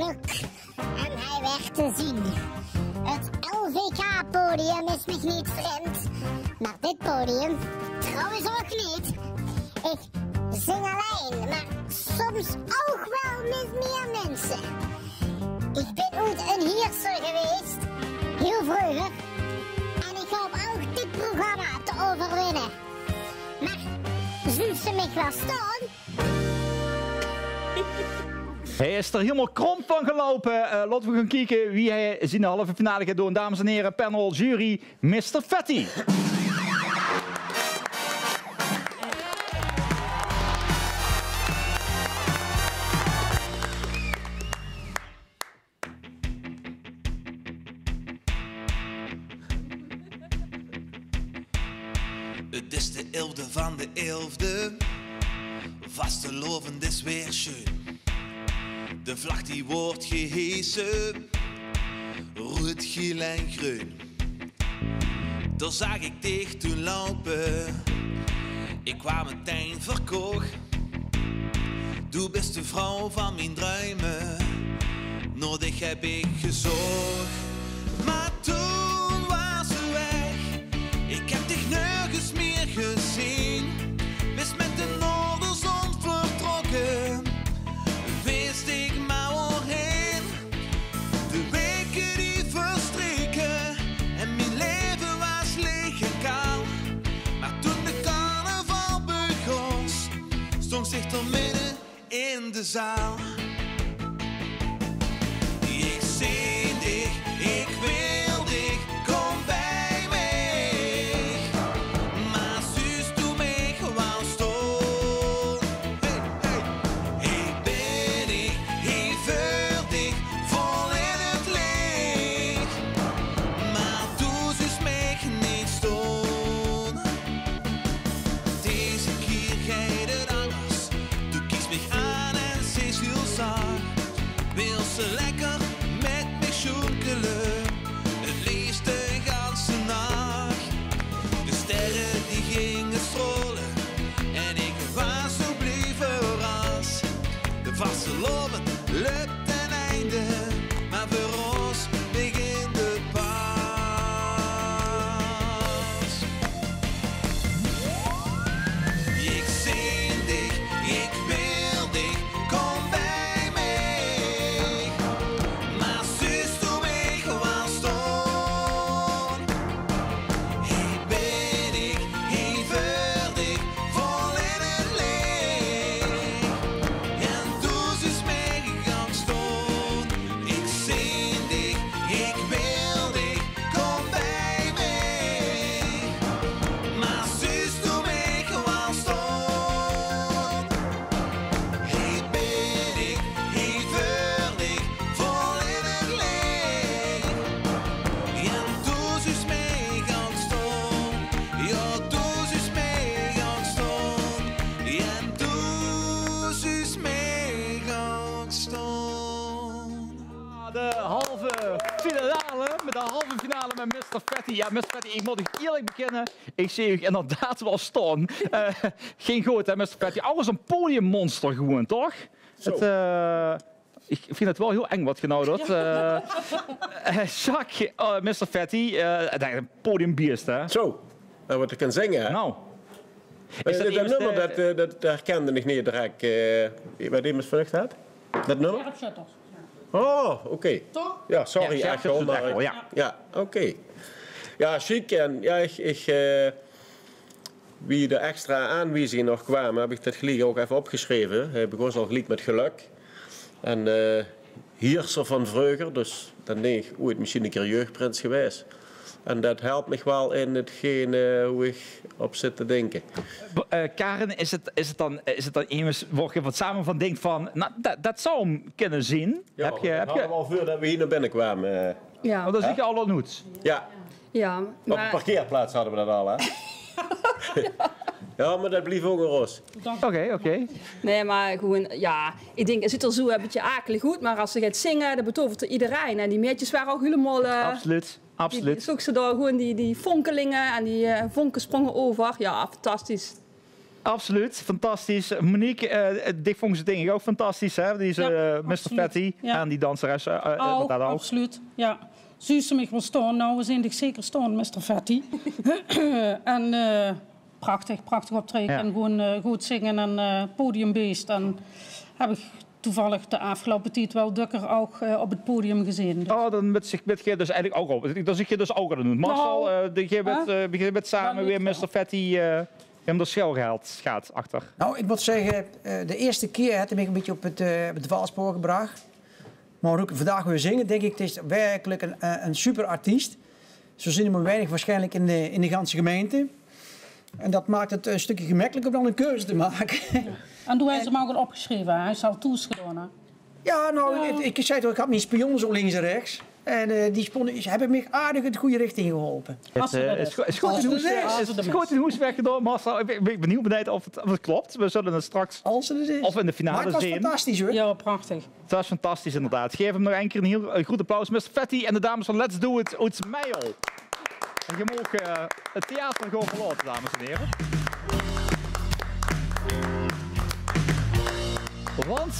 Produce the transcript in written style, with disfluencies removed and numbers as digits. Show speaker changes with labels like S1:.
S1: geluk en hij werd te zien. Het LVK-podium is nog niet vreemd, maar dit podium trouwens ook niet. Ik zing alleen, maar soms ook wel met meer mensen. Ik ben ooit een heerser geweest, heel vroeger, en ik hoop ook dit programma te overwinnen. Maar zien ze mij wel staan?
S2: Hij is er helemaal krom van gelopen. Laten we gaan kijken wie hij in de halve finale gaat doen. Dames en heren, panel, jury, Mr. Fatty.
S3: Het is de 11e van de 11e. Vastelovend is weer schön. De vlag die wordt gehesen, rood, geel en groen. Daar zag ik dicht toen lopen, ik kwam meteen verkocht. Du bist de vrouw van mijn druimen, nodig heb ik gezocht. Maar toen was ze weg, ik heb dich nergens meer gezien. Bist met de noorderzon vertrokken, wist ik maar waarheen. De weken die verstreken en mijn leven was leeg en kaal. Maar toen de carnaval begon, stond zich er midden in de zaal. Ik zie dich, ik wil dich, kom bij mij. Maar zus, doe mij gewoon stom. Hey, hey. Ik ben hier voor dich, vol in het licht. Maar doe zus mij niet stom. Deze keer gaat het anders. Du kiest mich aan en ze is heel zacht. Wil ze lekker met me schoenkelen, het liefst de ganse nacht. De sterren die gingen stralen en ik was zo blij verrast. De vastelovend lukt ten einde, maar voor ons begint de pas. Ik zie dich, ik wil dich, kom bij mij. Maar zus, doe mij gewoon stom. Ik ben hier voor dich, vol in het licht. En doe zus mij gewoon stom. Ik zie dich, ik wil dich, kom bij mij. Maar zus, doe mij gewoon stom. Ik ben hier voor dich, vol in het licht. En doe zus mij gewoon stom. Ja, doe zus mij gewoon stom. En doe zus mij gewoon stom.
S2: De halve finale, met de halve finale met Mr. Fatty. Ja, Mr. Fatty, ik moet u eerlijk bekennen, ik zie u inderdaad wel staan. Geen goed, hè, Mr. Fatty. Alles een podiummonster gewoon, toch?
S4: Zo.
S2: Ik vind het wel heel eng wat je nou doet. Jacques, Mr. Fatty, een podiumbeest, hè?
S4: Zo, wat ik kan zingen. Hè?
S2: Nou.
S4: Dat
S2: eerste-
S4: nummer, dat herkende ik niet direct. Waar die me vlucht had? Dat nummer?
S5: Shutters.
S4: Oh, oké.
S5: Toch?
S4: Ja, sorry,
S2: Ja,
S4: Echo,
S2: Echo,
S4: maar...
S2: ja.
S4: Ja, oké. Ja, chic. En ja, wie de extra aanwijzingen nog kwamen, heb ik dat gelijk ook even opgeschreven. Hij begon al gelijk met geluk. En heerser van vreugde, dus dan denk ik, ooit misschien een keer jeugdprins geweest. En dat helpt me wel in hetgeen hoe ik op zit te denken.
S2: Karen, is het dan iemand waar je wat samen van denkt van, nou, dat zou hem kunnen zien?
S4: Ja,
S2: heb je,
S4: dat hadden we al voordat we hier naar binnen kwamen.
S6: Ja,
S2: Oh, dat zie je al ontmoet.
S4: Ja,
S6: ja,
S4: op de
S6: maar
S4: parkeerplaats hadden we dat al, hè? Ja, maar dat bleef ook een roos.
S2: Oké.
S6: nee, maar gewoon, ja, ik denk, het zit er zo een beetje akelig goed, maar als ze gaat zingen, dat betovert er iedereen. En die meisjes waren ook helemaal...
S2: Absoluut.
S6: Zoek ze daar gewoon die fonkelingen en die vonken sprongen over. Ja, fantastisch.
S2: Absoluut, fantastisch. Monique, dit vond ze denk ik ook fantastisch, hè? Deze Mr. Fatty en die danseres.
S5: Ook, absoluut, ja. Zie ze mich wel staan, nou, we zijn dich zeker staan, Mr. Fatty. En prachtig optreden en gewoon goed zingen en podiumbeest. En heb ik toevallig de afgelopen tijd wel dukker ook op het podium gezien. Dus.
S2: Oh, dan met je dus eigenlijk ook op. Dan zit je dus ook aan het doen. Marcel, je bent samen weer Mr. Fatty in de show gaat achter.
S7: Nou, ik moet zeggen, de eerste keer heb ik een beetje op het dwaalspoor gebracht. Maar ook vandaag weer zingen, denk ik, het is werkelijk een super artiest. Zo zien we maar weinig waarschijnlijk in de ganse gemeente. En dat maakt het een stukje gemakkelijker om dan een keuze te maken. Ja.
S5: En toen heeft ze hem ook al opgeschreven, hij is al toesgedaan, hè?
S7: Ja, nou, ik zei toch, ik had mijn spion zo links en rechts. En die hebben me aardig in de goede richting geholpen.
S2: Het is goed in hoes weggedaan, Marcel. Ik ben benieuwd of het klopt. We zullen het straks of in de finale zien.
S7: Maar het was fantastisch, hoor.
S5: Ja, prachtig.
S2: Het was fantastisch, inderdaad. Geef hem nog een keer een heel goed applaus. Mr. Fatty en de dames van Let's Do It uit Meijel. En je mag het theater gewoon verlaten, dames en heren. Want